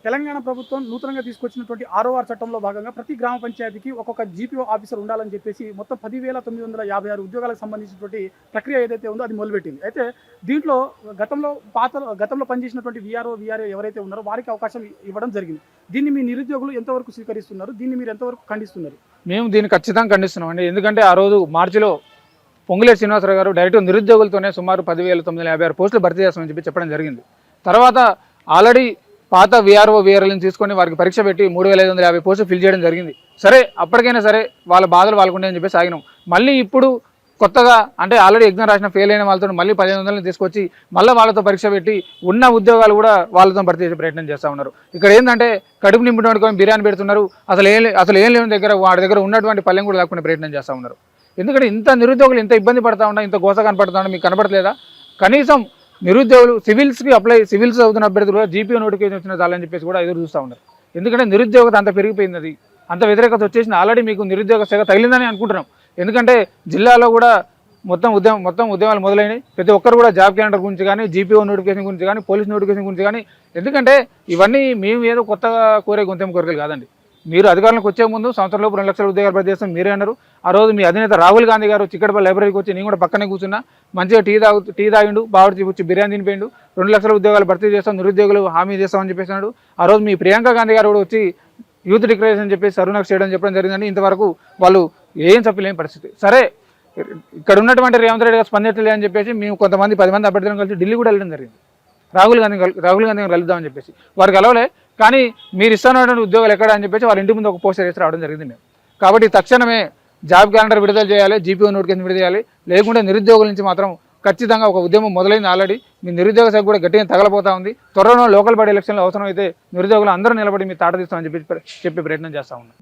తెలంగాణ ప్రభుత్వం నూతనంగా తీసుకొచ్చినటువంటి 6వ చట్టంలో భాగంగా ప్రతి గ్రామ పంచాయతీకి ఒక్కొక్క జీపీఓ ఆఫీసర్ ఉండాలని చెప్పేసి మొత్తం 10,956 ఉద్యోగాలకు సంబంధించినటువంటి ప్రక్రియ ఏదైతే ఉందో అది మొదలుపెట్టింది. అయితే దీంట్లో గతంలో పనిచేసినటువంటి వీఆర్ఏ ఎవరైతే ఉన్నారో వారికి అవకాశం ఇవ్వడం జరిగింది. దీన్ని మీ నిరుద్యోగులు ఎంతవరకు స్వీకరిస్తున్నారు? దీన్ని మీరు ఎంతవరకు ఖండిస్తున్నారు? మేము దీన్ని ఖచ్చితంగా ఖండిస్తున్నాం అండి. ఎందుకంటే ఆ రోజు మార్చిలో పొంగులేటి శ్రీనివాసరావు గారు డైరెక్ట్ నిరుద్యోగులతోనే సుమారు 10,956 పోస్టులు భర్తీ చేస్తామని చెప్పడం జరిగింది. తర్వాత ఆల్రెడీ పాత వీఆర్ఓలను తీసుకొని వారికి పరీక్ష పెట్టి 3,550 పోస్టులు ఫిల్ చేయడం జరిగింది. సరే అప్పటికైనా సరే వాళ్ళ బాధలు వాళ్ళకుంటాయని చెప్పేసి ఆగినాం. మళ్ళీ ఇప్పుడు కొత్తగా అంటే ఆల్రెడీ ఎగ్జామ్ రాసిన ఫెయిల్ అయిన వాళ్ళతో మళ్ళీ 1,500 తీసుకొచ్చి మళ్ళీ వాళ్ళతో పరీక్ష పెట్టి ఉన్న ఉద్యోగాలు కూడా వాళ్ళతో భర్తీ చేసే ప్రయత్నం చేస్తూ ఉన్నారు. ఇక్కడ ఏంటంటే కడుపు నింపుకొని బిర్యానీ పెడుతున్నారు. అసలు ఏం లేని దగ్గర వాడి దగ్గర ఉన్నటువంటి పల్లెం కూడా లాక్కునే ప్రయత్నం చేస్తూ ఉన్నారు. ఎందుకంటే ఇంత నిరుద్యోగులు ఇంత ఇబ్బంది పడతా ఉన్నా, ఇంత గోస కనపడుతూ ఉన్నా మీకు కనపడలేదా? కనీసం నిరుద్యోగులు సివిల్స్ చదువుతున్న అభ్యర్థులు కూడా జీపీఓ నోటిఫికేషన్ వచ్చిన చాలని చెప్పేసి కూడా ఎదురు చూస్తూ ఉన్నారు. ఎందుకంటే నిరుద్యోగత అంత పెరిగిపోయింది, అది అంత వ్యతిరేకత వచ్చేసిన ఆల్రెడీ మీకు నిరుద్యోగ శాఖ తగిలిందని అనుకుంటున్నాం. ఎందుకంటే జిల్లాలో కూడా మొత్తం ఉద్యమాలు మొదలైనవి. ప్రతి ఒక్కరు కూడా జాబ్ క్యాలెండర్ గురించి కానీ, జీపీఓ నోటిఫికేషన్ గురించి కానీ, పోలీస్ నోటిఫికేషన్ గురించి కానీ, ఎందుకంటే ఇవన్నీ మేము ఏదో కొత్తగా కోరే గొంతెం కోరికలు కాదండి. మీరు అధికారంలోకి వచ్చే ముందు సంవత్సరంలోపు 2 లక్షల ఉద్యోగాలు భర్తీ చేస్తాం మీరే అన్నారు. ఆ రోజు మీ అధినేత రాహుల్ గాంధీ గారు చిక్కడపల్లి లైబ్రరీకి వచ్చి నేను కూడా పక్కనే కూర్చున్నా, మంచిగా టీ తాగిండు, బావడి వచ్చి బిర్యానీ తినిపోయిండు, 2 లక్షల ఉద్యోగాలు భర్తీ చేస్తాం, నిరుద్యోగులు హామీ చేస్తామని చెప్పేసి అన్నాడు. ఆ రోజు మీ ప్రియాంక గాంధీ గారు కూడా వచ్చి యూత్ డిక్లరేషన్ చెప్పేసి సరువునకు చేయడం చెప్పడం జరిగిందని ఇంతవరకు వాళ్ళు ఏం చెప్పలేని పరిస్థితి. సరే ఇక్కడ ఉన్నటువంటి రేవంత్ రెడ్డి గారు స్పందించలే అని చెప్పేసి మేము కొంతమంది 10 మంది అభ్యర్థులను కలిసి ఢిల్లీ కూడా వెళ్ళడం జరిగింది. రాహుల్ గాంధీ గారు కలుద్దామని చెప్పేసి వారు కలవలే. కానీ మీరు ఇస్తున్నటువంటి ఉద్యోగాలు ఎక్కడ అని చెప్పేసి వాళ్ళ ఇంటి ముందు ఒక పోస్టర్ వేసి రావడం జరిగింది మేము. కాబట్టి తక్షణమే జాబ్ క్యాలెండర్ విడుదల చేయాలి, జీపీఓ నోటిఫికేషన్ విడుదల చేయాలి. లేకుంటే నిరుద్యోగుల నుంచి మాత్రం ఖచ్చితంగా ఒక ఉద్యమం మొదలైంది. ఆల్రెడీ మీ నిరుద్యోగ శాఖ కూడా గట్టిగా తగలబోతా ఉంది. త్వరలో లోకల్ బాడీ ఎలక్షన్లో అవసరం అయితే నిరుద్యోగులు అందరూ నిలబడి మీ తాట తీస్తామని చెప్పే ప్రయత్నం చేస్తూ ఉన్నాం.